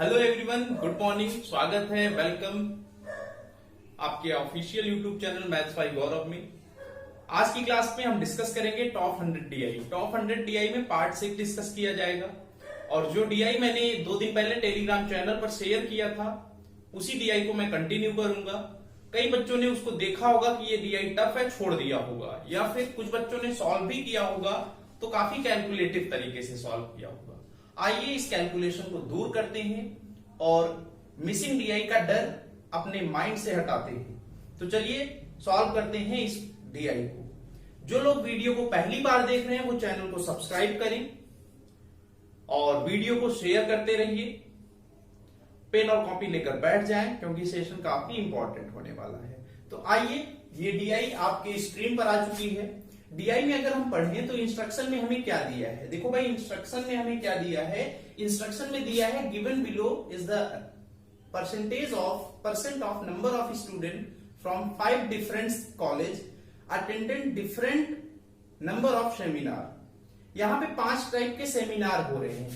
Hello everyone, good morning. स्वागत है, welcome आपके official YouTube channel maths by Gaurav में। आज की क्लास में हम डिस्कस करेंगे टॉप 100 डीआई। टॉप 100 डीआई में पार्ट 6 डिस्कस किया जाएगा और जो डीआई मैंने 2 दिन पहले टेलीग्राम चैनल पर शेयर किया था उसी डीआई को मैं कंटिन्यू करूंगा। कई बच्चों ने उसको देखा होगा कि ये डीआई टफ है, छोड़ दिया होगा, या फिर कुछ बच्चों ने सॉल्व भी किया होगा तो काफी कैलकुलेटिव तरीके से सॉल्व किया होगा। आइए इस कैलकुलेशन को दूर करते हैं और मिसिंग डीआई का डर अपने माइंड से हटाते हैं। तो चलिए सॉल्व करते हैं इस डीआई को। जो लोग वीडियो को पहली बार देख रहे हैं वो चैनल को सब्सक्राइब करें और वीडियो को शेयर करते रहिए। पेन और कॉपी लेकर बैठ जाएं क्योंकि सेशन काफी इंपॉर्टेंट होने वाला है। तो आइए, ये डीआई आपके स्क्रीन पर आ चुकी है। डीआई में अगर हम पढ़ें तो इंस्ट्रक्शन में हमें क्या दिया है, देखो भाई इंस्ट्रक्शन में हमें क्या दिया है। इंस्ट्रक्शन में दिया है given below is the percent of number of student from 5 different college attended different number of seminar. यहाँ पे 5 टाइप के सेमिनार हो रहे हैं,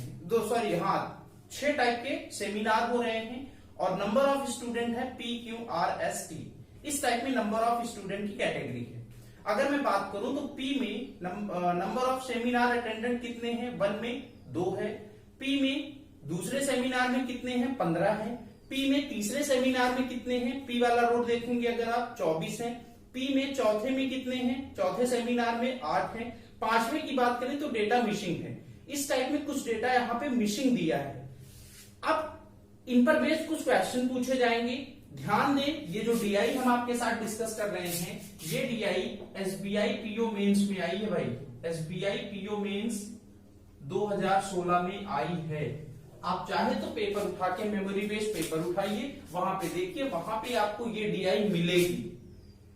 6 टाइप के सेमिनार हो रहे हैं और नंबर ऑफ स्टूडेंट है PQRST। इस टाइप में नंबर ऑफ स्टूडेंट की कैटेगरी है। अगर मैं बात करूं तो P में नंबर ऑफ सेमिनार अटेंडेंट कितने हैं, 1 में 2 है। P में दूसरे सेमिनार में कितने हैं, 15 है। P में तीसरे सेमिनार में कितने हैं, P वाला रोड देखेंगे अगर आप 24 है। P में चौथे में कितने हैं, चौथे सेमिनार में 8 है। 5वें की बात करें तो डेटा मिसिंग है। इस टाइप में कुछ डेटा यहाँ पे मिसिंग दिया है। अब इन पर बेस्ड कुछ क्वेश्चन पूछे जाएंगे। ध्यान दें, ये जो डीआई हम आपके साथ डिस्कस कर रहे हैं, ये डीआई एसबीआई पीओ मेंस में आई है भाई। एसबीआई पीओ मेंस 2016 में आई है। आप चाहे तो पेपर उठा के मेमोरी बेस्ड पेपर उठाइए, वहां पे देखिए, वहां पे आपको ये डीआई मिलेगी।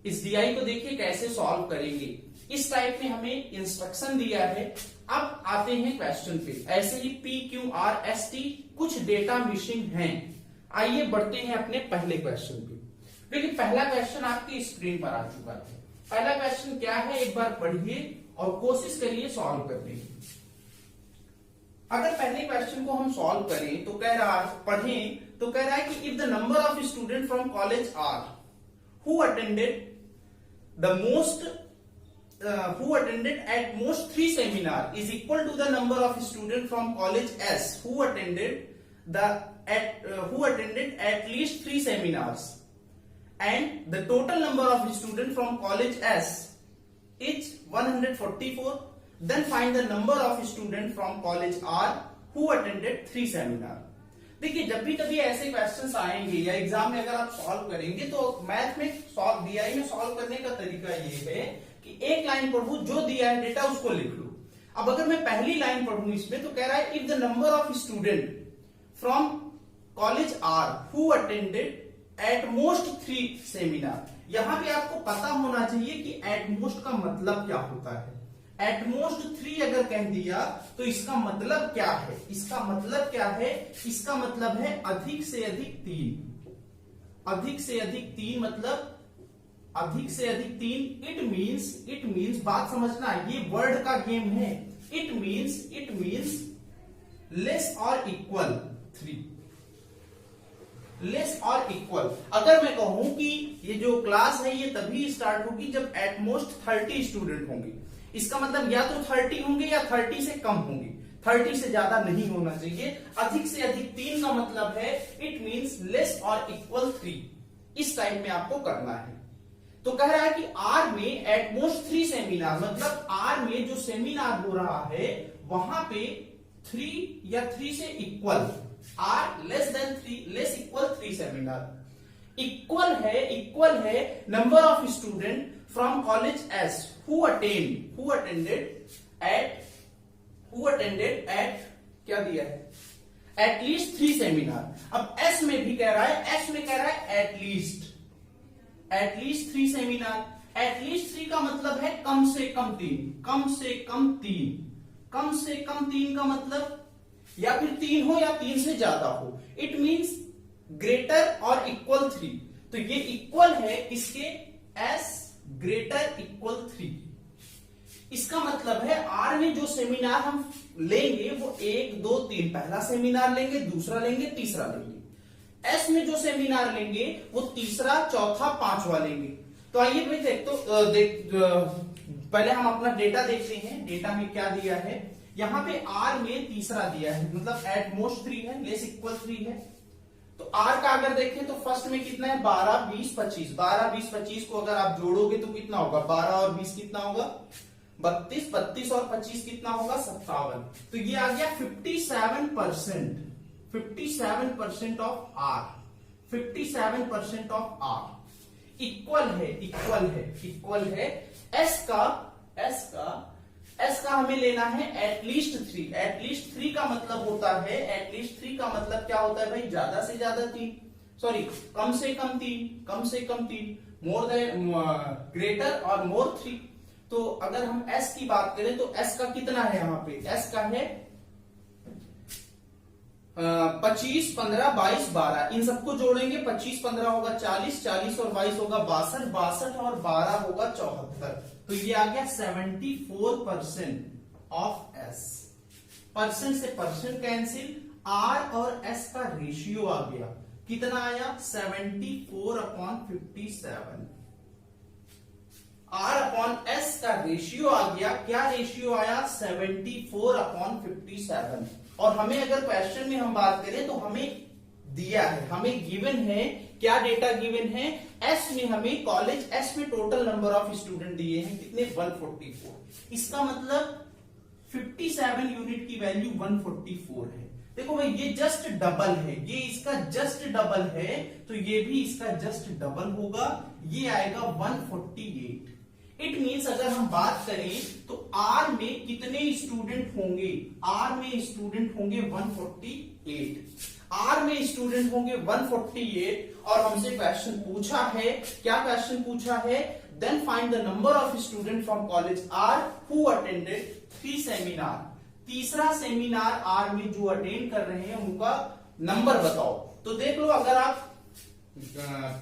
इस डीआई को देखिए कैसे सॉल्व करेंगे। इस टाइप में हमें इंस्ट्रक्शन दिया है। अब आते हैं क्वेश्चन पे। ऐसे ही PQRST कुछ डेटा मिसिंग हैं। आइए बढ़ते हैं अपने पहले क्वेश्चन पे। देखिए पहला क्वेश्चन आपकी स्क्रीन पर आ चुका है। पहला क्वेश्चन क्या है, एक बार पढ़िए और कोशिश करिए सॉल्व करने की। अगर पहले क्वेश्चन को हम सॉल्व करें तो कह रहा है, पढ़ें तो कह रहा है कि if the number of student from college R who attended at most 3 seminar is equal to the number of students from college S who attended at least 3 seminars, and the total number of students from college S is 144. Then find the number of students from college R who attended 3 seminar. देखिए जब भी कभी ऐसे questions आएंगे या exam में अगर आप सॉल्व करेंगे तो मैथ में डीआई में सॉल्व करने का तरीका ये है कि एक लाइन पढ़ू, जो दिया है डेटा उसको लिख लो। अब अगर मैं पहली लाइन पढ़ूं इसमें तो कह रहा है if the number of student from college R who attended at most 3 seminar. यहां पे आपको पता होना चाहिए कि एट मोस्ट का मतलब क्या होता है। एट मोस्ट 3 अगर कह दिया तो इसका मतलब क्या है, इसका मतलब क्या है, इसका मतलब है अधिक से अधिक 3। अधिक से अधिक 3 मतलब अधिक से अधिक 3। इट मीन्स बात समझना, ये वर्ड का गेम है। इट मीन्स लेस और इक्वल 3। लेस और इक्वल। अगर मैं कहूं कि ये जो क्लास है ये तभी स्टार्ट होगी जब एट मोस्ट 30 स्टूडेंट होंगे, इसका मतलब या तो 30 होंगे या 30 से कम होंगे, 30 से ज्यादा नहीं होना चाहिए। अधिक से अधिक 3 का मतलब है इट मीन्स लेस और इक्वल 3। इस टाइप में आपको करना है। तो कह रहा है कि आर में एट मोस्ट 3 सेमिनार, मतलब आर में जो सेमिनार हो रहा है वहां पे 3 या 3 से equal, or less than 3, less equal 3 seminar. Equal है number of student from college S who attended at क्या दिया है, at least 3 सेमिनार। अब S में भी कह रहा है at least 3 seminar. at least 3 का मतलब है कम से कम 3, कम से कम 3, कम से कम 3 का मतलब या फिर 3 हो या 3 से ज्यादा हो। इट मींस ग्रेटर और इक्वल 3। तो ये इक्वल है किसके, S ग्रेटर इक्वल 3। इसका मतलब है आर में जो सेमिनार हम लेंगे वो 1 2 3, पहला सेमिनार लेंगे, दूसरा लेंगे, तीसरा लेंगे। एस में जो सेमिनार लेंगे वो तीसरा, चौथा, पांचवा लेंगे। तो आइए भाई पहले हम अपना डेटा देखते हैं। डेटा में क्या दिया है, यहां पे आर में तीसरा दिया है, मतलब एट मोस्ट 3 है, लेस इक्वल 3 है। तो आर का अगर देखें तो फर्स्ट में कितना है, 12 20 25। 12 20 25 को अगर आप जोड़ोगे तो कितना होगा, 12 और 20 कितना होगा, 32। 32 और 25 कितना होगा, 57। तो ये आ गया 57%। 57% ऑफ आर, 57% ऑफ आर इक्वल है एस का हमें लेना है एटलीस्ट 3। एटलीस्ट 3 का मतलब होता है, एटलीस्ट 3 का मतलब क्या होता है भाई, ज्यादा से ज्यादा 3, सॉरी कम से कम 3, कम से कम 3, मोर देन ग्रेटर और मोर 3। तो अगर हम एस की बात करें तो एस का कितना है, यहाँ पे एस का है 25 15 22 12, इन सबको जोड़ेंगे 25 15 होगा 40, 40 और 22 होगा 62, 62 और 12 होगा 74। तो ये आ गया 74% ऑफ एस। परसेंट से परसेंट कैंसिल, आर और एस का रेशियो आ गया, कितना आया 74/57। आर अपॉन एस का रेशियो आ गया, क्या रेशियो आया 74/57। और हमें अगर क्वेश्चन में हम बात करें तो हमें दिया है, हमें गिवन है, क्या डेटा गिवन है, एस में हमें कॉलेज एस में टोटल नंबर ऑफ स्टूडेंट दिए हैं कितने, 144। इसका मतलब 57 यूनिट की वैल्यू 144 है। देखो भाई ये जस्ट डबल है, ये इसका जस्ट डबल है, तो ये भी इसका जस्ट डबल होगा, ये आएगा 148। इट मीन्स अगर हम बात करें तो आर में कितने स्टूडेंट होंगे, आर में स्टूडेंट होंगे 148। आर में स्टूडेंट होंगे 148 और हमसे क्वेश्चन पूछा है, क्या क्वेश्चन पूछा है, then find the number of student from college R who attended 3 seminar. तीसरा सेमिनार आर में जो अटेंड कर रहे हैं उनका नंबर बताओ। तो देख लो, अगर आप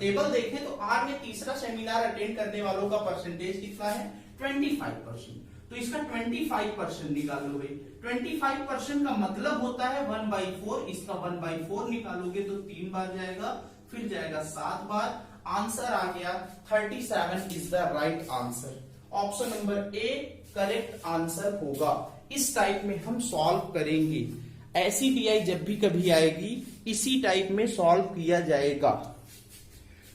टेबल देखें तो आर में तीसरा सेमिनार अटेंड करने वालों का परसेंटेज कितना है, 25%। तो इसका 25% निकालो भाई। 25% का मतलब होता है 1/4, इसका 1/4 निकालोगे तो 3 बार जाएगा, फिर जाएगा 7 बार, आंसर आ गया 37 is the right answer. Option number A correct answer होगा। इस टाइप में हम सॉल्व करेंगे, ऐसी डीआई जब भी कभी आएगी इसी टाइप में सॉल्व किया जाएगा।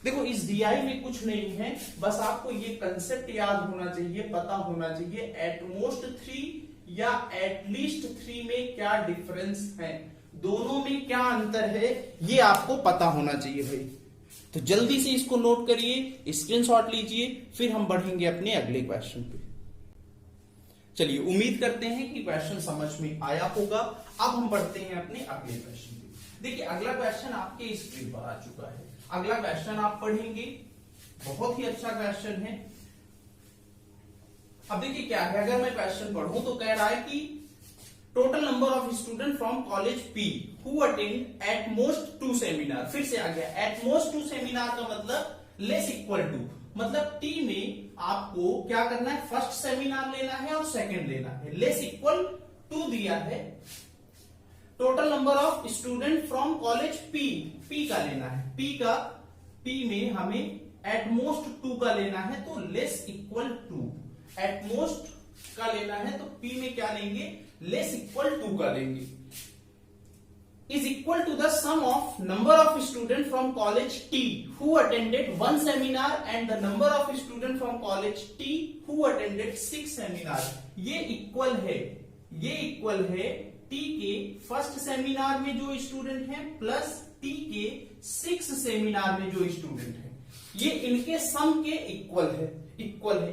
देखो इस डीआई में कुछ नहीं है, बस आपको ये कंसेप्ट याद होना चाहिए, पता होना चाहिए एटमोस्ट 3 या एटलीस्ट 3 में क्या डिफरेंस है, दोनों में क्या अंतर है, ये आपको पता होना चाहिए भाई। तो जल्दी से इसको नोट करिए, स्क्रीनशॉट लीजिए, फिर हम बढ़ेंगे अपने अगले क्वेश्चन पे। चलिए, उम्मीद करते हैं कि क्वेश्चन समझ में आया होगा। अब हम बढ़ते हैं अपने अगले क्वेश्चन पे। देखिए अगला क्वेश्चन आपके स्क्रीन पर आ चुका है। अगला क्वेश्चन आप पढ़ेंगे, बहुत ही अच्छा क्वेश्चन है। अब देखिए क्या है, अगर मैं क्वेश्चन पढ़ूं तो कह रहा है कि total number of student from college P who attend at most 2 seminar. फिर से आ गया, एट मोस्ट 2 सेमिनार का मतलब लेस इक्वल टू, मतलब टी में आपको क्या करना है, फर्स्ट सेमिनार लेना है और सेकंड लेना है, लेस इक्वल टू दिया है। Total number of student from college P, P का लेना है, पी में हमें एटमोस्ट 2 का लेना है, तो लेस इक्वल टू, एटमोस्ट का लेना है तो पी में क्या लेंगे, लेस इक्वल टू का लेंगे, is equal to the sum of number of student from college T who attended 1 seminar and the number of student from college T who attended 6 seminar। ये इक्वल है T के first seminar में जो student हैं plus T के 6 seminar में जो student हैं, ये इनके सम के इक्वल है।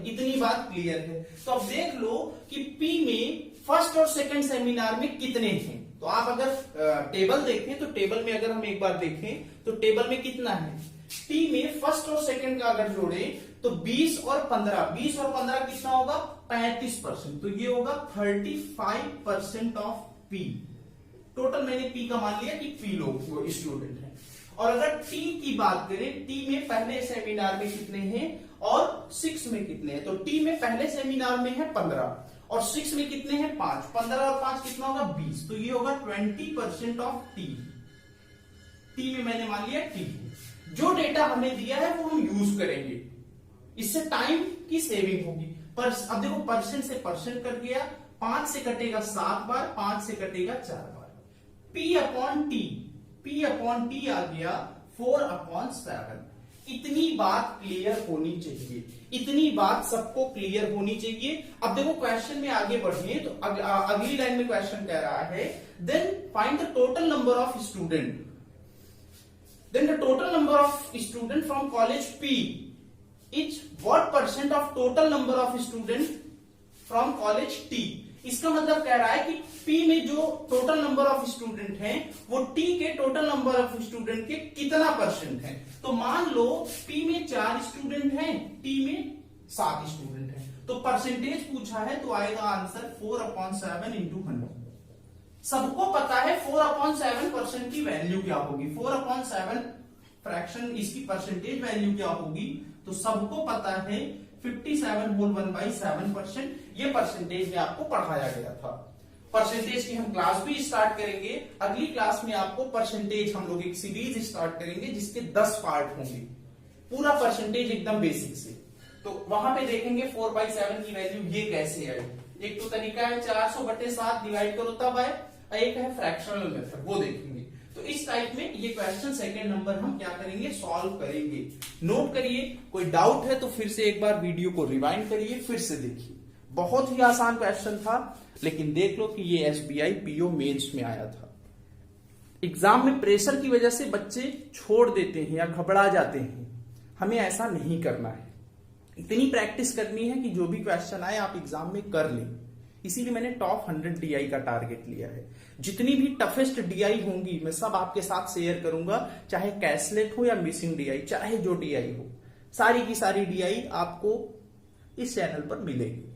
इतनी बात क्लियर है। तो अब देख लो कि P में फर्स्ट और सेकंड सेमिनार में कितने हैं। तो आप अगर टेबल देखें तो टेबल में अगर हम एक बार देखें तो टेबल में कितना है, टी में फर्स्ट और सेकंड का अगर जोड़े तो 20 और 15 कितना होगा, 35%। तो ये होगा 35% ऑफ पी। टोटल मैंने पी का मान लिया कि पी लोग स्टूडेंट हैं। और अगर टी की बात करें, टी में पहले सेमिनार में कितने हैं और 6 में कितने हैं। तो टी में पहले सेमिनार में है 15 और 6 में कितने हैं 5, 15 और 5 कितना होगा 20, तो ये होगा 20% ऑफ टी। टी में मैंने मान लिया टी। जो डेटा हमें दिया है वो हम यूज करेंगे, इससे टाइम की सेविंग होगी। पर अब देखो परसेंट से परसेंट कट गया, 5 से कटेगा 7 बार, 5 से कटेगा 4 बार। P अपॉन टी आ गया 4/7। इतनी बात क्लियर होनी चाहिए, इतनी बात सबको क्लियर होनी चाहिए। अब देखो क्वेश्चन में आगे बढ़िए तो अगली लाइन में क्वेश्चन कह रहा है then find the total number of student, then the total number of student from college P is what percent of total number of student from college T। इसका मतलब कह रहा है कि P में जो टोटल नंबर ऑफ स्टूडेंट हैं वो T के टोटल नंबर ऑफ स्टूडेंट के कितना परसेंट है। तो मान लो P में 4 स्टूडेंट हैं, T में 7 स्टूडेंट हैं, तो परसेंटेज पूछा है तो आएगा आंसर 4/7 इंटू 100। सबको पता है 4/7% की वैल्यू क्या होगी, 4/7 फ्रैक्शन इसकी परसेंटेज वैल्यू क्या होगी, तो सबको पता है 57 होल 1/7%। ये परसेंटेज में आपको पढ़ाया गया था। परसेंटेज की हम क्लास भी स्टार्ट करेंगे, अगली क्लास में आपको परसेंटेज हम लोग एक सीरीज स्टार्ट करेंगे जिसके 10 पार्ट होंगे, पूरा परसेंटेज एकदम बेसिक से। तो वहां पे देखेंगे 4/7 की वैल्यू ये कैसे आई। एक तो तरीका है 400/7 डिवाइड करो तब आए, एक है फ्रैक्शनल मेथड, वो देखेंगे। तो इस टाइप में ये क्वेश्चन सेकंड नंबर हम क्या करेंगे, सॉल्व करेंगे। नोट करिए, कोई डाउट है तो फिर से एक बार वीडियो को रिवाइंड करिए, फिर से देखिए। बहुत ही आसान क्वेश्चन था, लेकिन देख लो कि ये SBI PO मेंस में आया था। एग्जाम में प्रेशर की वजह से बच्चे छोड़ देते हैं या घबरा जाते हैं, हमें ऐसा नहीं करना है। इतनी प्रैक्टिस करनी है कि जो भी क्वेश्चन आए आप एग्जाम में कर लें। इसीलिए मैंने टॉप 100 DI का टारगेट लिया है। जितनी भी टफेस्ट DI होंगी मैं सब आपके साथ शेयर करूंगा, चाहे कैसलेट हो या मिसिंग DI, चाहे जो DI हो, सारी की सारी DI आपको इस चैनल पर मिलेगी।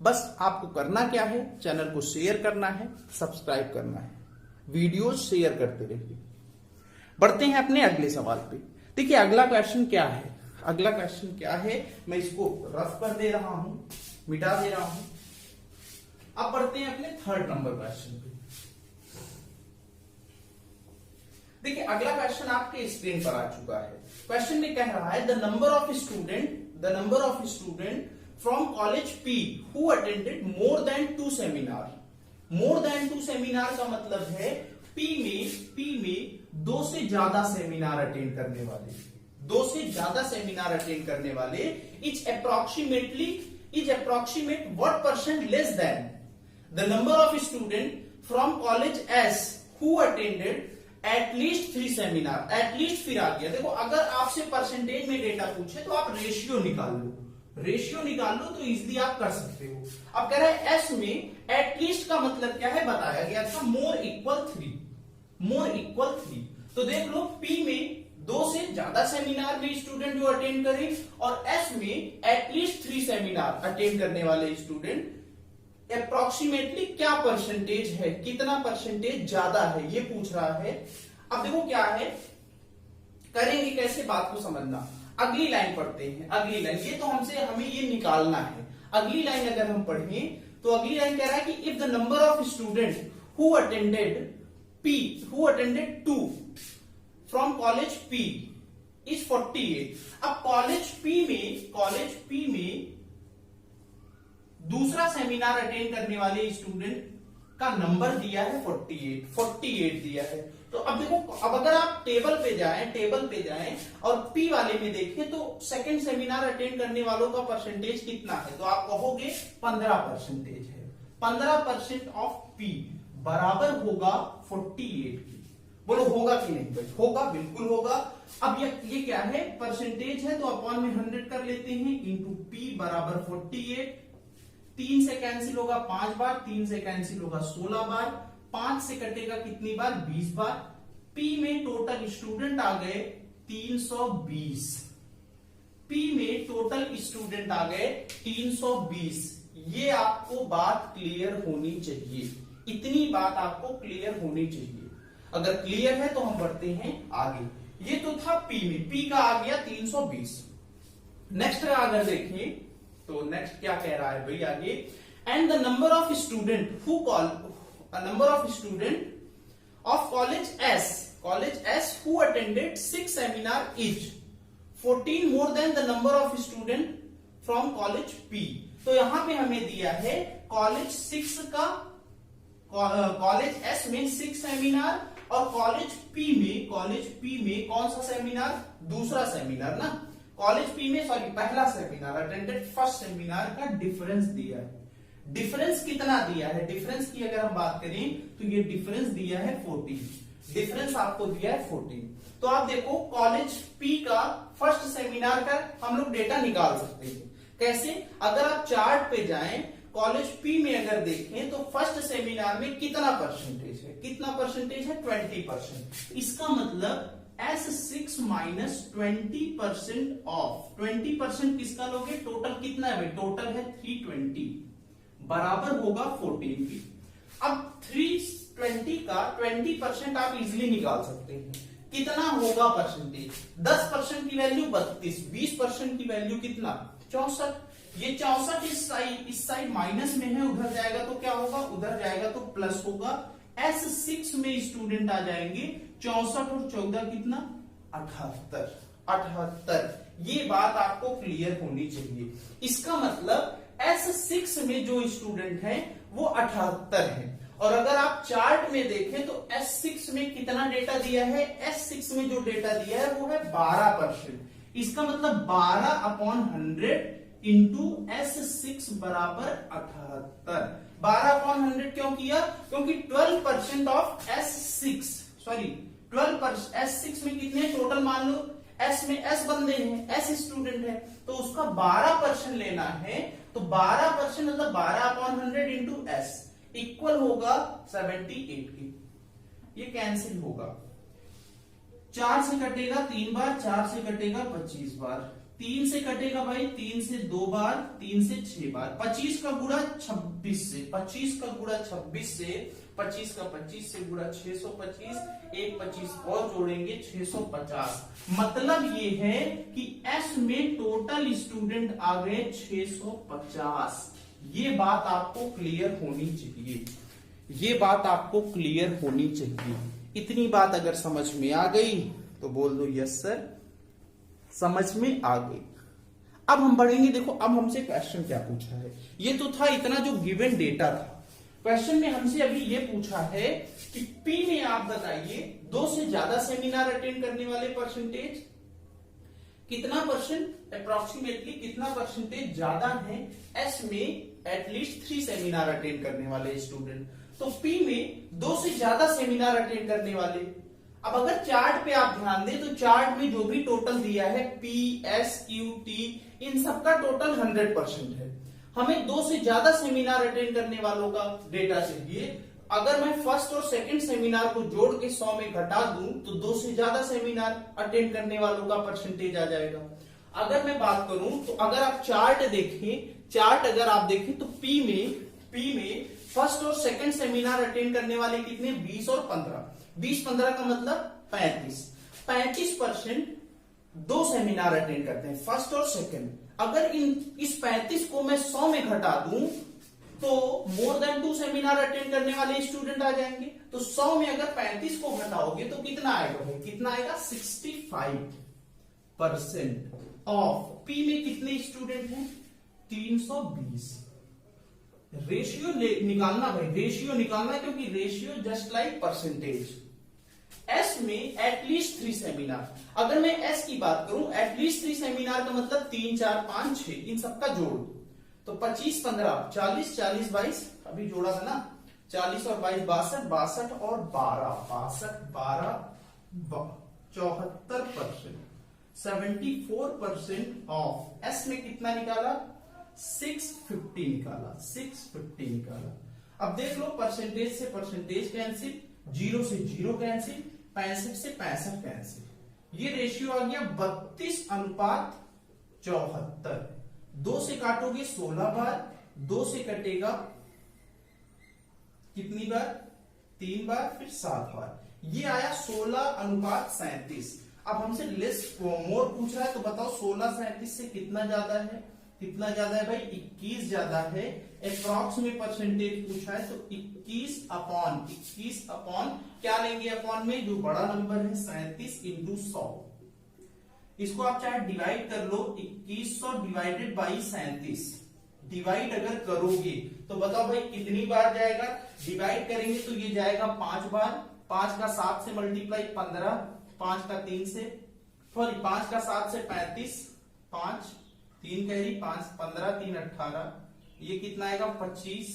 बस आपको करना क्या है, चैनल को शेयर करना है, सब्सक्राइब करना है, वीडियो शेयर करते रहिए। बढ़ते हैं अपने अगले सवाल पे। देखिए अगला क्वेश्चन क्या है, अगला क्वेश्चन क्या है, मैं इसको रफ कर दे रहा हूं, मिटा दे रहा हूं। अब बढ़ते हैं अपने थर्ड नंबर क्वेश्चन पे। देखिए अगला क्वेश्चन आपके स्क्रीन पर आ चुका है। क्वेश्चन में कह रहा है the number of student from college P who attended more than 2 seminar. More than 2 seminar का मतलब है P में 2 से ज्यादा सेमिनार अटेंड करने वाले, 2 से ज्यादा सेमिनार अटेंड करने वाले is approximate what percent less than the number of student from college S who attended at least 3 seminar. At least फिर आ गया। देखो अगर आपसे परसेंटेज में डेटा पूछे तो आप रेशियो निकाल लो तो इजीली आप कर सकते हो। अब कह रहा है S में एटलीस्ट का मतलब क्या है बताया गया था, मोर इक्वल 3। तो देख लो P में 2 से ज्यादा सेमिनार में स्टूडेंट जो अटेंड करें और S में एटलीस्ट 3 सेमिनार अटेंड करने वाले स्टूडेंट अप्रोक्सीमेटली क्या परसेंटेज है, कितना परसेंटेज ज्यादा है, ये पूछ रहा है। अब देखो क्या है, करेंगे कैसे, बात को समझना। अगली लाइन पढ़ते हैं। अगली लाइन ये तो हमें ये निकालना है। अगली लाइन अगर हम पढ़ें तो अगली लाइन कह रहा है कि if the number of student who attended 2 from college P is 48। अब कॉलेज P में दूसरा सेमिनार अटेंड करने वाले स्टूडेंट का नंबर दिया है 48 दिया है। तो अब देखो, अब अगर आप टेबल पे जाएं और P वाले में देखें तो सेकंड सेमिनार अटेंड करने वालों का परसेंटेज कितना है, तो आप कहोगे 15% है। 15% ऑफ P बराबर होगा 48 की। बोलो होगा कि नहीं भाई, होगा, बिल्कुल होगा। अब ये क्या है, परसेंटेज है तो अपॉन में 100 कर लेते हैं, इंटू P बराबर 48। 3 से कैंसिल होगा 5 बार, 3 से कैंसिल होगा 16 बार, 5 से कटेगा कितनी बार, 20 बार। P में टोटल स्टूडेंट आ गए 320। P में टोटल स्टूडेंट आ गए 320। ये आपको बात क्लियर होनी चाहिए, इतनी बात आपको क्लियर होनी चाहिए। अगर क्लियर है तो हम बढ़ते हैं आगे। ये तो था P में, P का आ गया 320। नेक्स्ट अगर देखें तो नेक्स्ट क्या कह रहा है भाई आगे, and the number of student who call number of student of college S who attended 6 seminar each 14 more than the number of student from college P। तो यहां पे हमें दिया है कॉलेज 6 का कॉलेज S में 6 सेमिनार और कॉलेज P में कौन सा सेमिनार, दूसरा सेमिनार ना, कॉलेज P में सॉरी पहला सेमिनार अटेंडेड फर्स्ट सेमिनार का डिफरेंस दिया है। डिफरेंस कितना दिया है, डिफरेंस की अगर हम बात करें तो ये डिफरेंस दिया है 14, डिफरेंस आपको दिया है 14। तो आप देखो कॉलेज P का फर्स्ट सेमिनार का हम लोग डेटा निकाल सकते हैं। कैसे, अगर आप चार्ट पे जाएं कॉलेज P में अगर देखें तो फर्स्ट सेमिनार में कितना परसेंटेज है, कितना परसेंटेज है 20%। इसका मतलब S6 माइनस 20% ऑफ 20% किसका लोगे, टोटल कितना है भाई, टोटल है 320 बराबर होगा 14 की। अब 320 का 20% आप इजीली निकाल सकते हैं, कितना होगा परसेंटेज, 10% की वैल्यू 32, 20% की वैल्यू कितना 64। ये 64 इस साइड माइनस में है, उधर जाएगा तो क्या होगा, उधर जाएगा तो प्लस होगा। S6 में स्टूडेंट आ जाएंगे 64 और 14 कितना 78। ये बात आपको क्लियर होनी चाहिए। इसका मतलब S6 में जो स्टूडेंट है वो 78 है। और अगर आप चार्ट में देखें तो S6 में कितना डेटा दिया है, S6 में जो डेटा दिया है वो है 12%। इसका मतलब 12/100 इंटू S6 बराबर 78। 12/100 क्यों किया, क्योंकि 12% ऑफ S6 सॉरी 12% S6 में कितने टोटल मान लो, S में S बंदे हैं, S स्टूडेंट है, तो उसका 12% लेना है। तो 12% मतलब 12/100 इंटू S इक्वल होगा 78 की। ये कैंसिल होगा, 4 से कटेगा 3 बार, 4 से कटेगा 25 बार, 3 से कटेगा भाई 3 से 2 बार, 3 से 6 बार, 25 का गुणा 26 से, 25 का गुणा 26 से, 25 का 25 से गुणा 625, एक 25 और जोड़ेंगे 650। मतलब ये है कि S में टोटल स्टूडेंट आ गए 650। ये बात आपको क्लियर होनी चाहिए, ये बात आपको क्लियर होनी चाहिए। इतनी बात अगर समझ में आ गई तो बोल दो यस सर, समझ में आ गई। अब हम बढ़ेंगे, देखो अब हमसे क्वेश्चन क्या पूछा है। ये तो था इतना जो गिवन डेटा था। क्वेश्चन में हमसे अभी ये पूछा है कि P में आप बताइए 2 से ज्यादा सेमिनार अटेंड करने वाले परसेंटेज कितना परसेंट, अप्रोक्सीमेटली कितना परसेंटेज ज्यादा है S में एटलीस्ट 3 सेमिनार अटेंड करने वाले स्टूडेंट। तो P में 2 से ज्यादा सेमिनार अटेंड करने वाले। अब अगर चार्ट पे आप ध्यान दें तो चार्ट में जो भी टोटल दिया है P, S, Q, T इन सबका टोटल 100% है। हमें 2 से ज्यादा सेमिनार अटेंड करने वालों का डेटा चाहिए। अगर मैं फर्स्ट और सेकंड सेमिनार को जोड़ के 100 में घटा दूं तो 2 से ज्यादा सेमिनार अटेंड करने वालों का परसेंटेज आ जाएगा। अगर मैं बात करूं तो अगर आप चार्ट देखें, चार्ट अगर आप देखें तो P में फर्स्ट और सेकंड सेमिनार अटेंड करने वाले कितने, 20 और 15। 20-15 का मतलब 35% 2 सेमिनार अटेंड करते हैं, फर्स्ट और सेकंड। अगर इस 35 को मैं 100 में घटा दूं तो मोर देन 2 सेमिनार अटेंड करने वाले स्टूडेंट आ जाएंगे। तो 100 में अगर 35 को घटाओगे तो कितना आएगा भाई, कितना आएगा 65% ऑफ। P में कितने स्टूडेंट हैं 320। रेशियो निकालना भाई, रेशियो निकालना, क्योंकि ratio just like percentage. S में एटलीस्ट 3 सेमिनार, अगर मैं S की बात करूं एटलीस्ट 3 सेमिनार का मतलब 3, 4, 5, 6 इन सबका जोड़ तो 25, 15, 40, 40, 22 अभी जोड़ा था ना, 40 और 22 62, 62 और 12 74%, 74% ऑफ। S में कितना निकाला 650 निकाला, 650 निकाला। अब देख लो परसेंटेज से परसेंटेज कैंसिल, 0 से 0 कैंसिल, 65 से 65 कैंसिल। ये रेशियो आ गया 32:74। 2 से काटोगे 16 बार, 2 से कटेगा कितनी बार, 3 बार, फिर 7 बार। ये आया 16:37। अब हमसे लेस मोर पूछ रहा है, तो बताओ 16 37 से कितना ज्यादा है? कितना ज्यादा है भाई? 21 ज्यादा है। अप्रॉक्स में परसेंटेज पूछा है, तो 21 अपॉन क्या लेंगे? अपॉन में जो बड़ा नंबर है 37 इंटू 100। इसको आप चाहे डिवाइड कर लो, 2100 डिवाइडेड बाई 37। डिवाइड अगर करोगे तो बताओ भाई कितनी बार जाएगा? डिवाइड करेंगे तो ये जाएगा 5 बार। 5 का 7 से मल्टीप्लाई 15, 5 का 3 से, सॉरी 5 का 7 से 35, 5 3 कैरी 5 15 3 18, ये कितना आएगा? 25।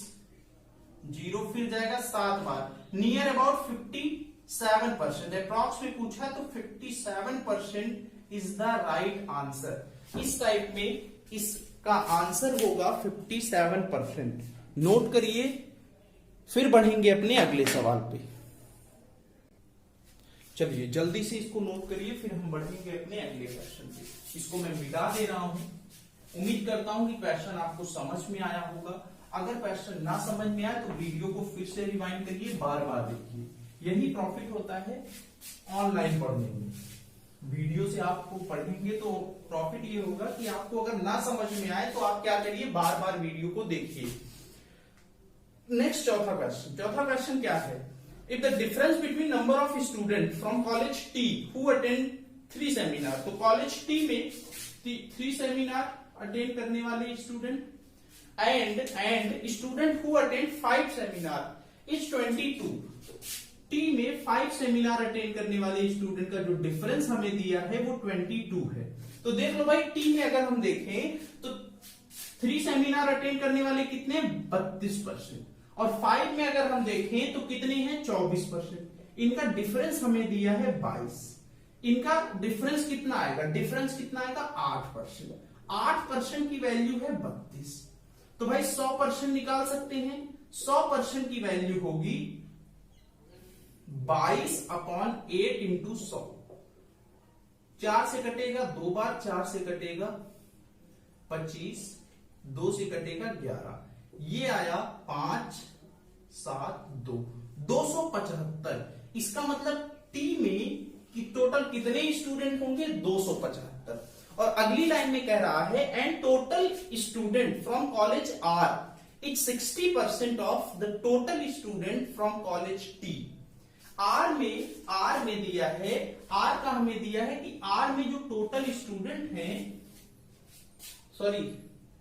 जीरो फिर जाएगा 7 बार। नियर अबाउट 57%, अप्रॉक्स में पूछा तो 57% इज द राइट आंसर। इस टाइप में इसका आंसर होगा 57%। नोट करिए, फिर बढ़ेंगे अपने अगले सवाल पे। चलिए जल्दी से इसको नोट करिए, फिर हम बढ़ेंगे अपने अगले क्वेश्चन पे। इसको मैं मिटा दे रहा हूं। उम्मीद करता हूं कि क्वेश्चन आपको समझ में आया होगा। अगर क्वेश्चन ना समझ में आए तो वीडियो को फिर से रिवाइंड करिए, बार बार देखिए। यही प्रॉफिट होता है ऑनलाइन पढ़ने में। वीडियो से आपको पढ़ेंगे तो प्रॉफिट ये होगा कि आपको अगर ना समझ में आए तो आप क्या करिए? बार बार वीडियो को देखिए। नेक्स्ट चौथा क्वेश्चन क्या है? If the difference between number of student from college T who attend 3 seminar, तो कॉलेज टी में 3 सेमिनार अटेंड करने वाले student and student who attend 5 seminar is 22। T में 5 सेमिनार अटेंड करने वाले स्टूडेंट का जो डिफरेंस हमें दिया है वो 22 है। तो देख लो भाई, टी में अगर हम देखें तो 3 सेमिनार अटेंड करने वाले कितने? 32%। और 5 में अगर हम देखें तो कितने हैं? 24%। इनका डिफरेंस हमें दिया है 22। इनका डिफरेंस कितना आएगा? डिफरेंस कितना आएगा? 8%। 8% की वैल्यू है 32। तो भाई 100% निकाल सकते हैं। 100% की वैल्यू होगी 22/8 इंटू 100। 4 से कटेगा 2 बार, 4 से कटेगा 25, 2 से कटेगा 11, ये आया 5 7 2 275। इसका मतलब टी में कि टोटल कितने स्टूडेंट होंगे? 275। और अगली लाइन में कह रहा है and total student from college R is 60% of the total student from college T. R में दिया है, आर का हमें दिया है कि आर में जो टोटल स्टूडेंट हैं, sorry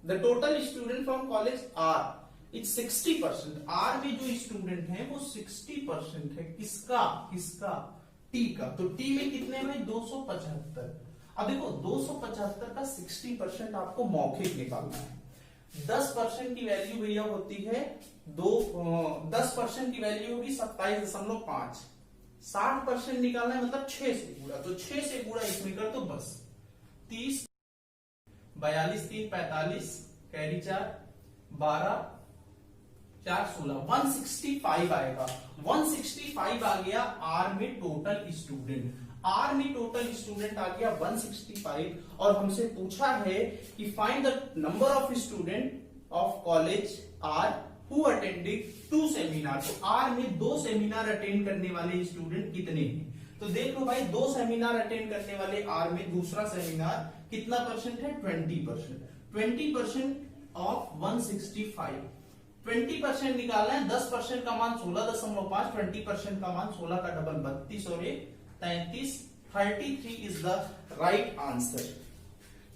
the total student from college R is 60%। R में जो स्टूडेंट हैं वो 60% है। किसका? टी का। तो टी में कितने में? 275। अब देखो 275 का 60% आपको मौखिक निकालना है। 10% की वैल्यू भैया होती है 10% की वैल्यू होगी 27.5। 60% निकालना है मतलब 6 से गुणा, तो 6 से गुणा इसमें कर दो बस। 30 42 3 45 कैरी 4 12 4 16 165 आएगा। 165 आ गया आर में टोटल स्टूडेंट। आर में टोटल स्टूडेंट आ गया 165। और हमसे पूछा है कि find the number of student of college R who attended 2 seminar. तो आर में 2 सेमिनार अटेंड करने वाले स्टूडेंट कितने हैं? तो देख लो भाई, 2 सेमिनार अटेंड करने वाले आर में दूसरा सेमिनार कितना परसेंट है? 20%। 20% ऑफ 165। 20% निकालना है। 10% का मान 16.5, 20% का मान 16 का डबल 32 और 33। 33 इज द राइट आंसर।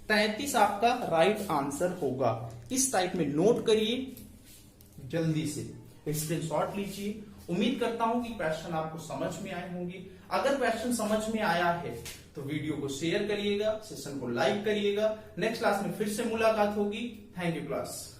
33 आपका राइट आंसर होगा। इस टाइप में नोट करिए, जल्दी से स्क्रीनशॉट लीजिए। उम्मीद करता हूं कि क्वेश्चन आपको समझ में आए होंगे। अगर क्वेश्चन समझ में आया है तो वीडियो को शेयर करिएगा, सेशन को लाइक करिएगा। नेक्स्ट क्लास में फिर से मुलाकात होगी। Thank you class.